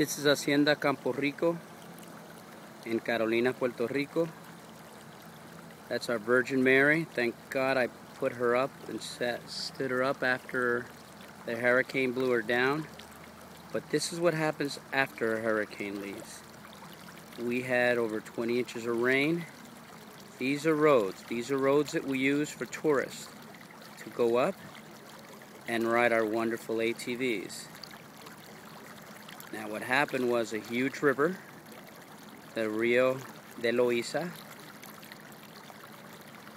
This is Hacienda Campo Rico in Carolina, Puerto Rico. That's our Virgin Mary. Thank God I put her up and stood her up after the hurricane blew her down. But this is what happens after a hurricane leaves. We had over 20 inches of rain. These are roads. These are roads that we use for tourists to go up and ride our wonderful ATVs. Now what happened was a huge river, the Rio de Loíza,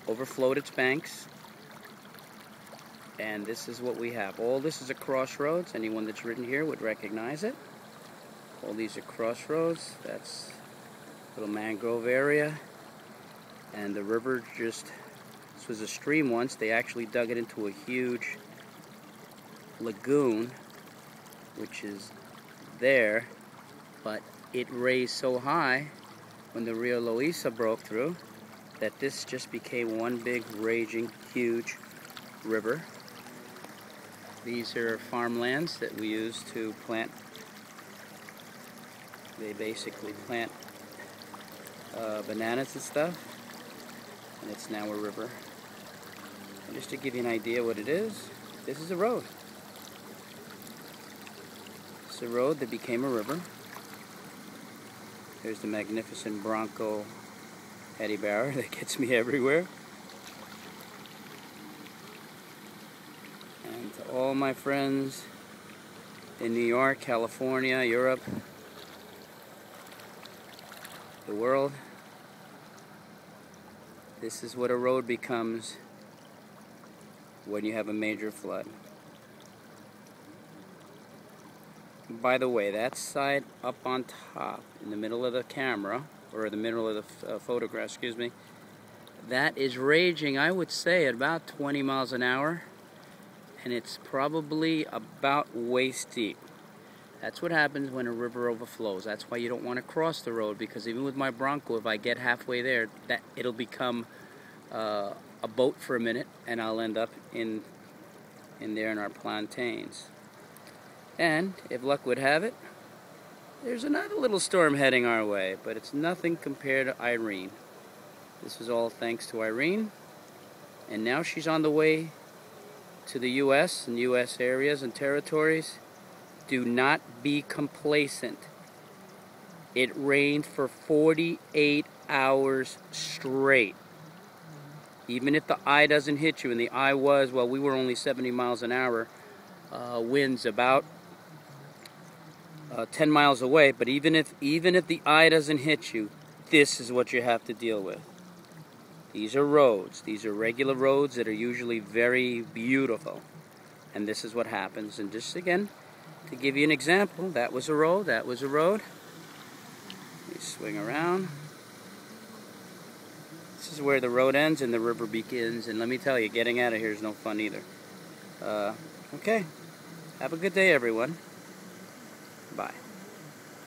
overflowed its banks, and this is what we have. All this is a crossroads. Anyone that's ridden here would recognize it. All these are crossroads. That's a little mangrove area, and the river this was a stream once. They actually dug it into a huge lagoon, which is there, but it raised so high when the Rio Loíza broke through that this just became one big raging huge river. These are farmlands that we use to plant. They basically plant bananas and stuff, and it's now a river. And just to give you an idea what it is, this is a road. It's a road that became a river. There's the magnificent Bronco Eddie Barrow that gets me everywhere. And to all my friends in New York, California, Europe, the world, this is what a road becomes when you have a major flood. By the way, that side up on top, in the middle of the camera, or the middle of the photograph, excuse me, that is raging, I would say, at about 20 miles an hour, and it's probably about waist deep. That's what happens when a river overflows. That's why you don't want to cross the road, because even with my Bronco, if I get halfway there, it'll become a boat for a minute, and I'll end up in there in our plantains. And if luck would have it, there's another little storm heading our way, but it's nothing compared to Irene. This is all thanks to Irene, and now she's on the way to the U.S. and U.S. areas and territories. Do not be complacent. It rained for 48 hours straight. Even if the eye doesn't hit you, and the eye was, well, we were only 70 miles an hour, winds about 10 miles away, but even if the eye doesn't hit you, this is what you have to deal with. These are roads. These are regular roads that are usually very beautiful, and this is what happens. And just again, to give you an example, that was a road, that was a road. Let me swing around. This is where the road ends and the river begins, and let me tell you, getting out of here is no fun either. Okay, have a good day, everyone. Bye.